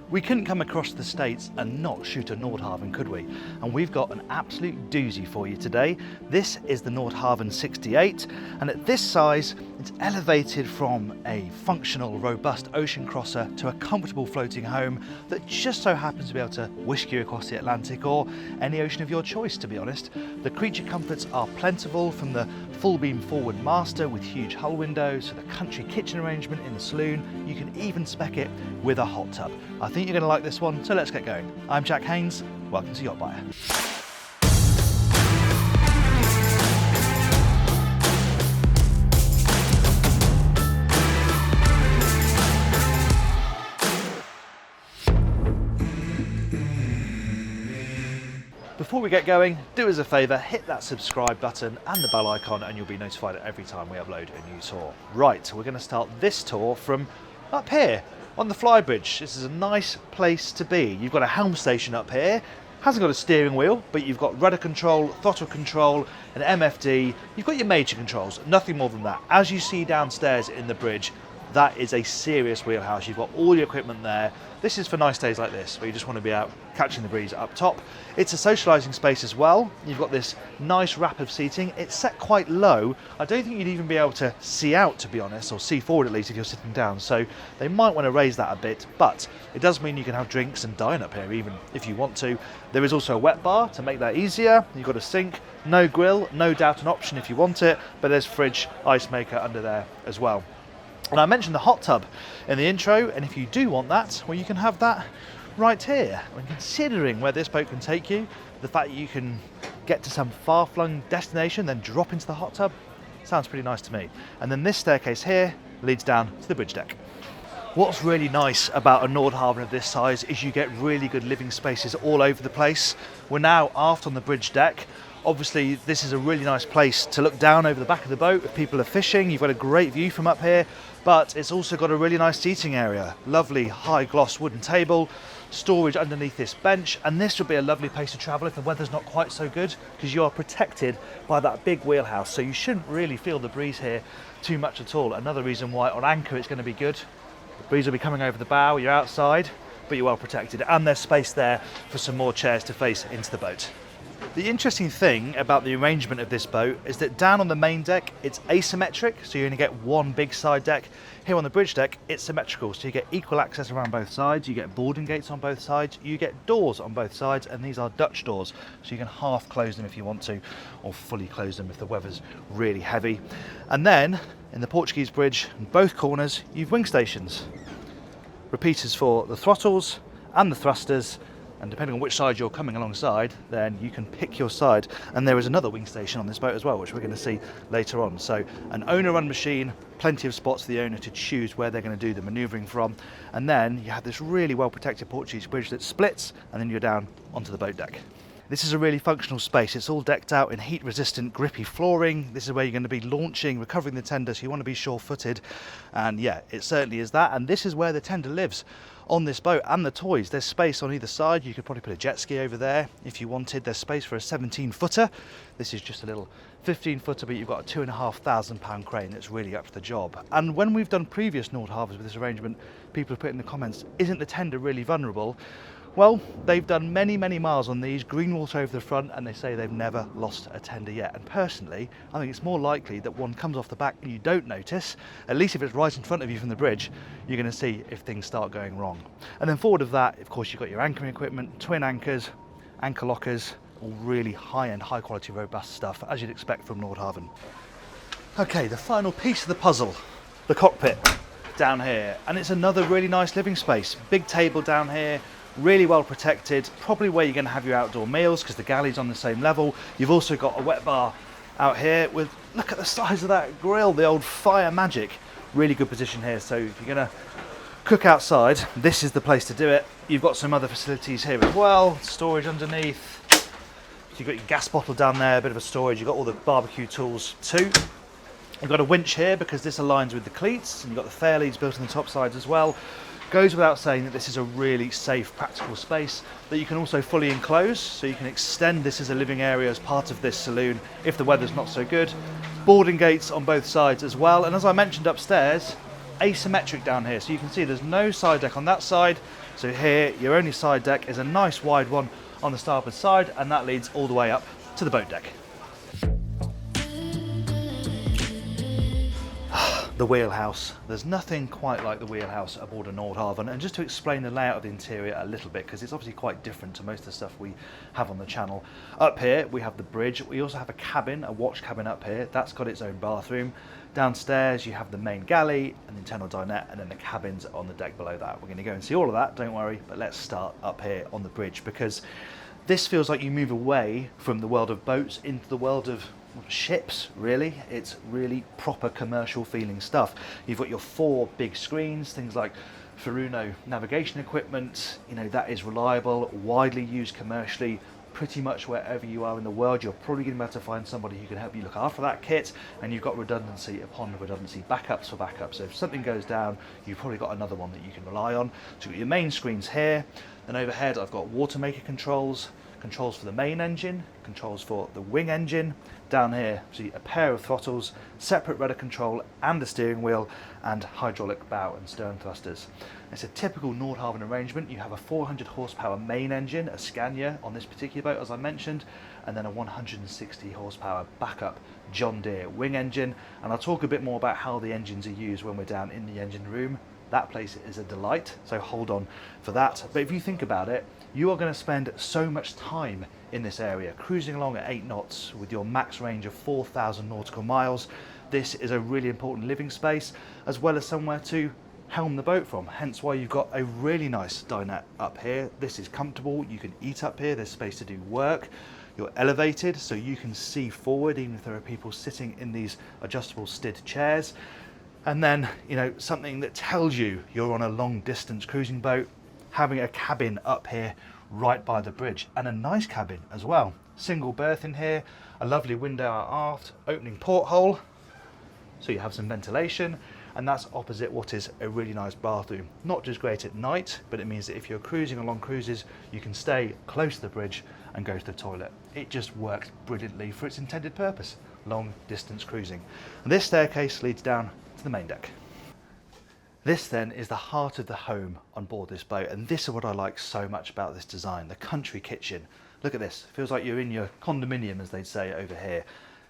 We couldn't come across the States and not shoot a Nordhavn, could we? And we've got an absolute doozy for you today. This is the Nordhavn 68, and at this size, it's elevated from a functional, robust ocean crosser to a comfortable floating home that just so happens to be able to whisk you across the Atlantic or any ocean of your choice, to be honest. The creature comforts are plentiful, from the full beam forward master with huge hull windows to the country kitchen arrangement in the saloon. You can even spec it with a hot tub. I think you're going to like this one, so let's get going. I'm Jack Haines, welcome to YachtBuyer. Before we get going, do us a favour, hit that subscribe button and the bell icon and you'll be notified every time we upload a new tour. Right, we're going to start this tour from up here on the Flybridge. This is a nice place to be. You've got a helm station up here, hasn't got a steering wheel, but you've got rudder control, throttle control, an MFD, you've got your major controls, nothing more than that. As you see downstairs in the bridge, that is a serious wheelhouse. You've got all your equipment there. This is for nice days like this, where you just want to be out catching the breeze up top. It's a socialising space as well. You've got this nice wrap of seating. It's set quite low. I don't think you'd even be able to see out, to be honest, or see forward at least if you're sitting down. So they might want to raise that a bit, but it does mean you can have drinks and dine up here even if you want to. There is also a wet bar to make that easier. You've got a sink, no grill, no doubt an option if you want it, but there's fridge, ice maker under there as well. And I mentioned the hot tub in the intro, and if you do want that, well, you can have that right here. When considering where this boat can take you, the fact that you can get to some far-flung destination, then drop into the hot tub, sounds pretty nice to me. And then this staircase here leads down to the bridge deck. What's really nice about a Nordhavn of this size is you get really good living spaces all over the place. We're now aft on the bridge deck. Obviously, this is a really nice place to look down over the back of the boat if people are fishing. You've got a great view from up here, but it's also got a really nice seating area. Lovely high gloss wooden table, storage underneath this bench, and this would be a lovely place to travel if the weather's not quite so good, because you are protected by that big wheelhouse, so you shouldn't really feel the breeze here too much at all. Another reason why on anchor it's going to be good. The breeze will be coming over the bow, you're outside, but you're well protected, and there's space there for some more chairs to face into the boat. The interesting thing about the arrangement of this boat is that down on the main deck it's asymmetric, so you only get one big side deck. Here on the bridge deck it's symmetrical, so you get equal access around both sides, you get boarding gates on both sides, you get doors on both sides, and these are Dutch doors, so you can half close them if you want to, or fully close them if the weather's really heavy. And then in the Portuguese bridge, in both corners, you've wing stations. Repeaters for the throttles and the thrusters, and depending on which side you're coming alongside, then you can pick your side. And there is another wing station on this boat as well, which we're going to see later on. So an owner-run machine, plenty of spots for the owner to choose where they're going to do the manoeuvring from. And then you have this really well-protected Portuguese bridge that splits, and then you're down onto the boat deck. This is a really functional space. It's all decked out in heat-resistant, grippy flooring. This is where you're going to be launching, recovering the tender, so you want to be sure-footed. And yeah, it certainly is that. And this is where the tender lives on this boat, and the toys. There's space on either side. You could probably put a jet ski over there if you wanted. There's space for a 17-footer. This is just a little 15-footer, but you've got a £2,500 crane that's really up to the job. And when we've done previous Nordhavns with this arrangement, people have put in the comments, isn't the tender really vulnerable? Well, they've done many, many miles on these, green water over the front, and they say they've never lost a tender yet. And personally, I think it's more likely that one comes off the back and you don't notice. At least if it's right in front of you from the bridge, you're going to see if things start going wrong. And then forward of that, of course, you've got your anchoring equipment, twin anchors, anchor lockers, all really high-end, high-quality, robust stuff, as you'd expect from Nordhavn. Okay, the final piece of the puzzle, the cockpit down here. And it's another really nice living space. Big table down here, really well protected, probably where you're going to have your outdoor meals because the galley's on the same level. You've also got a wet bar out here with, look at the size of that grill, the old Fire Magic. Really good position here, so if you're going to cook outside, this is the place to do it. You've got some other facilities here as well, storage underneath. So you've got your gas bottle down there, a bit of a storage. You've got all the barbecue tools too. You've got a winch here because this aligns with the cleats, and you've got the fair leads built on the top sides as well. Goes without saying that this is a really safe, practical space that you can also fully enclose, so you can extend this as a living area as part of this saloon if the weather's not so good. Boarding gates on both sides as well, and as I mentioned upstairs, asymmetric down here, so you can see there's no side deck on that side, So here, your only side deck is a nice wide one on the starboard side, and that leads all the way up to the boat deck. The wheelhouse. There's nothing quite like the wheelhouse aboard a Nordhavn. And just to explain the layout of the interior a little bit, because it's obviously quite different to most of the stuff we have on the channel. Up here we have the bridge. We also have a cabin, a watch cabin up here. That's got its own bathroom. Downstairs you have the main galley, an internal dinette, and then the cabins on the deck below that. We're going to go and see all of that, don't worry, but let's start up here on the bridge, because this feels like you move away from the world of boats into the world of ships, really. It's really proper commercial feeling stuff. You've got your 4 big screens, things like Furuno navigation equipment, you know, that is reliable, widely used commercially. Pretty much wherever you are in the world, you're probably going to be able to find somebody who can help you look after that kit, and you've got redundancy upon redundancy, backups for backups. So if something goes down, you've probably got another one that you can rely on. So you've got your main screens here, then overhead I've got water maker controls, controls for the main engine, controls for the wing engine. Down here, see a pair of throttles, separate rudder control and a steering wheel, and hydraulic bow and stern thrusters. It's a typical Nordhavn arrangement. You have a 400 horsepower main engine, a Scania on this particular boat as I mentioned, and then a 160 horsepower backup John Deere wing engine. And I'll talk a bit more about how the engines are used when we're down in the engine room. That place is a delight, so hold on for that. But if you think about it, you are going to spend so much time in this area, cruising along at 8 knots with your max range of 4,000 nautical miles. This is a really important living space, as well as somewhere to helm the boat from, hence why you've got a really nice dinette up here. This is comfortable, you can eat up here, there's space to do work. You're elevated, so you can see forward, even if there are people sitting in these adjustable stid chairs. And then, you know, something that tells you you're on a long distance cruising boat, having a cabin up here right by the bridge, and a nice cabin as well. Single berth in here, a lovely window out aft, opening porthole, so you have some ventilation, and that's opposite what is a really nice bathroom. Not just great at night, but it means that if you're cruising on long cruises, you can stay close to the bridge and go to the toilet. It just works brilliantly for its intended purpose, long distance cruising. And this staircase leads down to the main deck. This then is the heart of the home on board this boat, and this is what I like so much about this design, the country kitchen. Look at this, feels like you're in your condominium, as they'd say over here.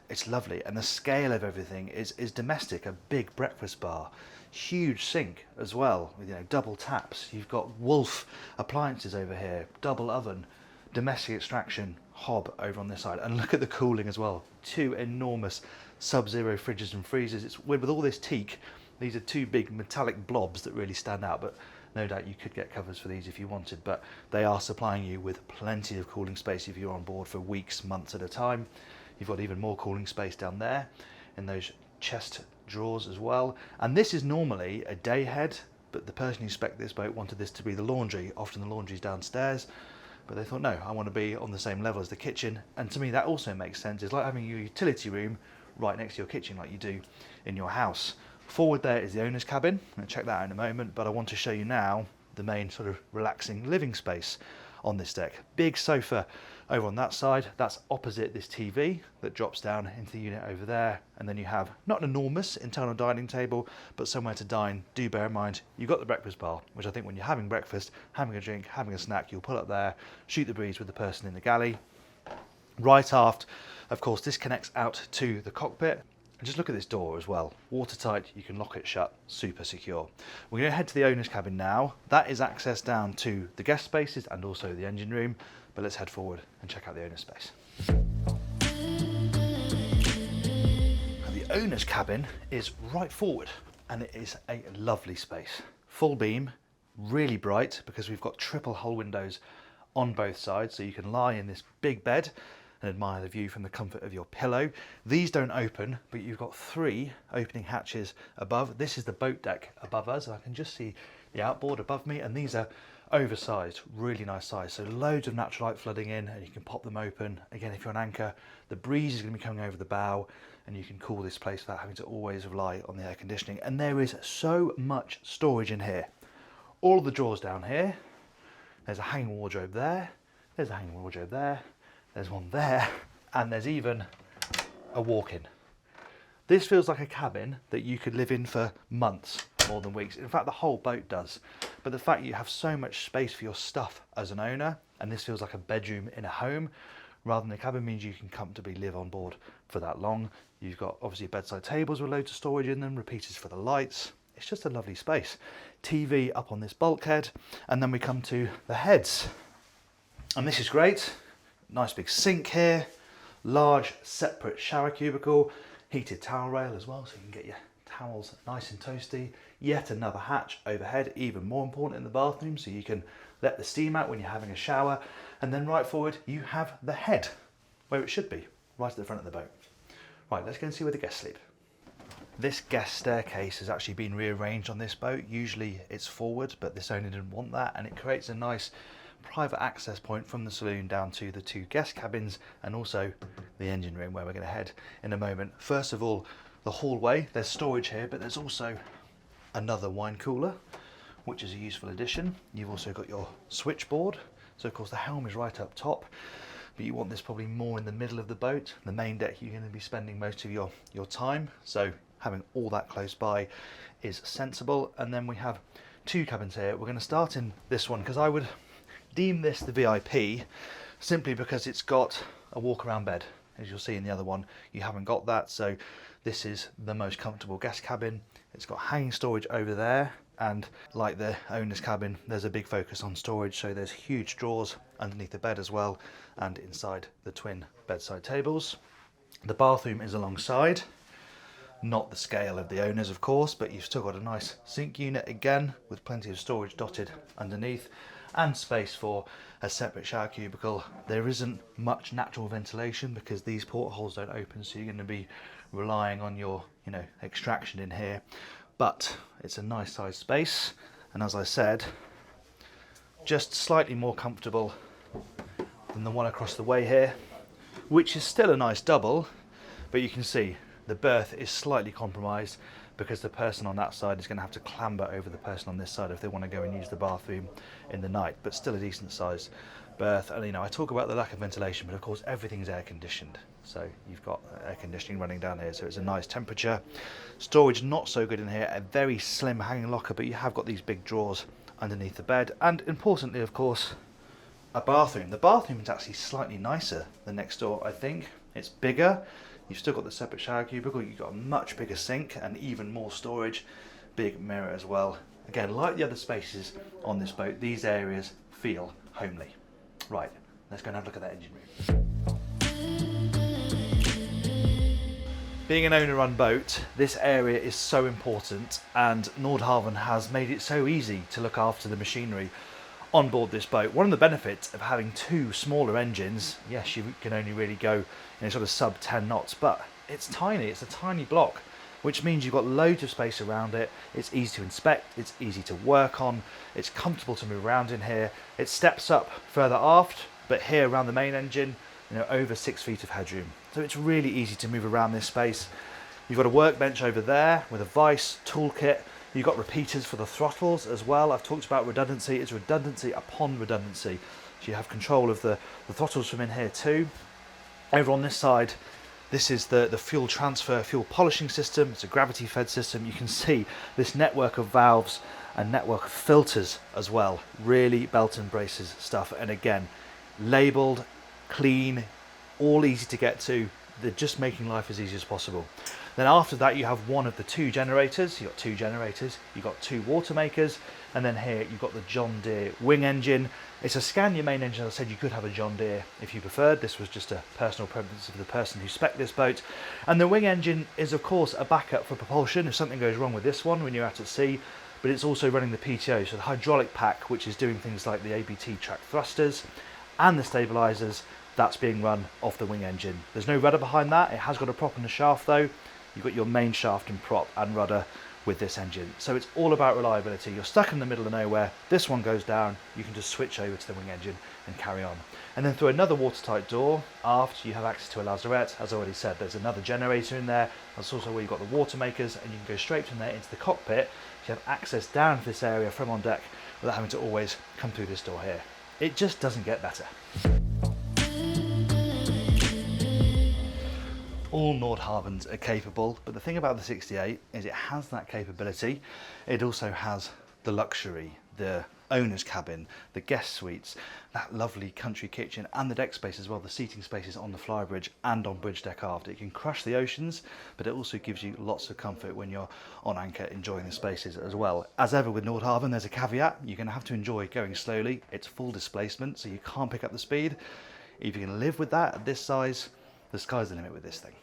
It's lovely, and the scale of everything is domestic. A big breakfast bar, huge sink as well, with, you know, double taps. You've got Wolf appliances over here, double oven, domestic extraction hob over on this side, and look at the cooling as well. 2 enormous sub-zero fridges and freezers. It's with all this teak. These are 2 big metallic blobs that really stand out, but no doubt you could get covers for these if you wanted, but they are supplying you with plenty of cooling space if you're on board for weeks, months at a time. You've got even more cooling space down there in those chest drawers as well. And this is normally a day head, but the person who spec'd this boat wanted this to be the laundry. Often the laundry's downstairs, but they thought, no, I want to be on the same level as the kitchen. And to me, that also makes sense. It's like having your utility room right next to your kitchen like you do in your house. Forward there is the owner's cabin. I'm going to check that out in a moment, but I want to show you now the main sort of relaxing living space on this deck. Big sofa over on that side. That's opposite this TV that drops down into the unit over there. And then you have not an enormous internal dining table, but somewhere to dine. Do bear in mind, you've got the breakfast bar, which I think when you're having breakfast, having a drink, having a snack, you'll pull up there, shoot the breeze with the person in the galley. Right aft, of course, this connects out to the cockpit. And just look at this door as well. Watertight, you can lock it shut, super secure. We're going to head to the owner's cabin now. That is access down to the guest spaces and also the engine room. But let's head forward and check out the owner's space. And the owner's cabin is right forward, and it is a lovely space. Full beam, really bright, because we've got triple hull windows on both sides, so you can lie in this big bed and admire the view from the comfort of your pillow. These don't open, but you've got 3 opening hatches above. This is the boat deck above us. I can just see the outboard above me, and these are oversized, really nice size. So loads of natural light flooding in, and you can pop them open. Again, if you're on anchor, the breeze is going to be coming over the bow, and you can cool this place without having to always rely on the air conditioning. And there is so much storage in here. All of the drawers down here. There's a hanging wardrobe there. There's a hanging wardrobe there. There's one there, and there's even a walk-in. This feels like a cabin that you could live in for months more than weeks. In fact, the whole boat does. But the fact you have so much space for your stuff as an owner, and this feels like a bedroom in a home rather than a cabin, means you can comfortably live on board for that long. You've got obviously bedside tables with loads of storage in them, repeaters for the lights. It's just a lovely space. TV up on this bulkhead, and then we come to the heads. And this is great. Nice big sink here, large separate shower cubicle, heated towel rail as well, so you can get your towels nice and toasty. Yet another hatch overhead, even more important in the bathroom, so you can let the steam out when you're having a shower. And then right forward, you have the head, where it should be, right at the front of the boat. Right, let's go and see where the guests sleep. This guest staircase has actually been rearranged on this boat. Usually it's forward, but this owner didn't want that, and it creates a nice private access point from the saloon down to the 2 guest cabins and also the engine room, where we're going to head in a moment. First of all, the hallway. There's storage here, but there's also another wine cooler, which is a useful addition. You've also got your switchboard. So of course the helm is right up top, but you want this probably more in the middle of the boat. The main deck you're going to be spending most of your time, so having all that close by is sensible. And then we have 2 cabins here. We're going to start in this one because I would deem this the VIP simply because it's got a walk around bed. As you'll see in the other one, you haven't got that, so this is the most comfortable guest cabin. It's got hanging storage over there, and like the owner's cabin, there's a big focus on storage, so there's huge drawers underneath the bed as well and inside the twin bedside tables. The bathroom is alongside, not the scale of the owners of course, but you've still got a nice sink unit again with plenty of storage dotted underneath and space for a separate shower cubicle. There isn't much natural ventilation because these portholes don't open, so you're going to be relying on your extraction in here, but it's a nice sized space, and as I said, just slightly more comfortable than the one across the way here, which is still a nice double, but you can see the berth is slightly compromised because the person on that side is going to have to clamber over the person on this side if they want to go and use the bathroom in the night, but still a decent sized berth. And I talk about the lack of ventilation, but of course everything's air conditioned, so you've got air conditioning running down here, so it's a nice temperature. Storage not so good in here, a very slim hanging locker, but you have got these big drawers underneath the bed, and importantly of course a bathroom. The bathroom is actually slightly nicer than next door. I think it's bigger. You've still got the separate shower cubicle, you've got a much bigger sink and even more storage, big mirror as well. Again, like the other spaces on this boat, these areas feel homely. Right, let's go and have a look at that engine room. Being an owner-run boat, this area is so important, and Nordhavn has made it so easy to look after the machinery on board this boat. One of the benefits of having 2 smaller engines, yes, you can only really go sort of sub 10 knots, but it's tiny, it's a tiny block, which means you've got loads of space around it. It's easy to inspect, it's easy to work on, it's comfortable to move around in here. It steps up further aft, but here around the main engine, over 6 feet of headroom. So it's really easy to move around this space. You've got a workbench over there with a vice, toolkit. You've got repeaters for the throttles as well. I've talked about redundancy. It's redundancy upon redundancy. So you have control of the throttles from in here too. Over on this side, this is the fuel transfer, fuel polishing system. It's a gravity fed system. You can see this network of valves and network of filters as well. Really belt and braces stuff. And again, labelled, clean, all easy to get to. They're just making life as easy as possible. Then after that, you have one of the 2 generators. You've got 2 generators, you've got 2 water makers, and then here you've got the John Deere wing engine. It's a Scania main engine. As I said, you could have a John Deere if you preferred. This was just a personal preference of the person who spec'd this boat. And the wing engine is of course a backup for propulsion if something goes wrong with this one when you're out at sea, but it's also running the PTO, so the hydraulic pack, which is doing things like the ABT track thrusters and the stabilizers, that's being run off the wing engine. There's no rudder behind that. It has got a prop and a shaft though. You've got your main shaft and prop and rudder with this engine. So it's all about reliability. You're stuck in the middle of nowhere, this one goes down, you can just switch over to the wing engine and carry on. And then through another watertight door aft, you have access to a lazarette. As I already said, there's another generator in there. That's also where you've got the water makers, and you can go straight from there into the cockpit. So you have access down to this area from on deck without having to always come through this door here. It just doesn't get better. All Nordhavns are capable, but the thing about the 68 is it has that capability. It also has the luxury, the owner's cabin, the guest suites, that lovely country kitchen, and the deck space as well, the seating spaces on the Flybridge and on bridge deck aft. It can crush the oceans, but it also gives you lots of comfort when you're on anchor enjoying the spaces as well. As ever with Nordhavn, there's a caveat. You're going to have to enjoy going slowly. It's full displacement, so you can't pick up the speed. If you can live with that at this size, the sky's the limit with this thing.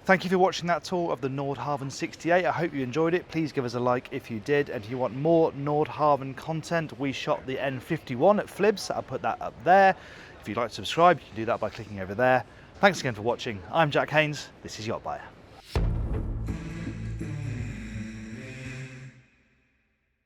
Thank you for watching that tour of the Nordhavn 68. I hope you enjoyed it. Please give us a like if you did. And if you want more Nordhavn content, we shot the N51 at Flibs. I'll put that up there. If you'd like to subscribe, you can do that by clicking over there. Thanks again for watching. I'm Jack Haines. This is YachtBuyer.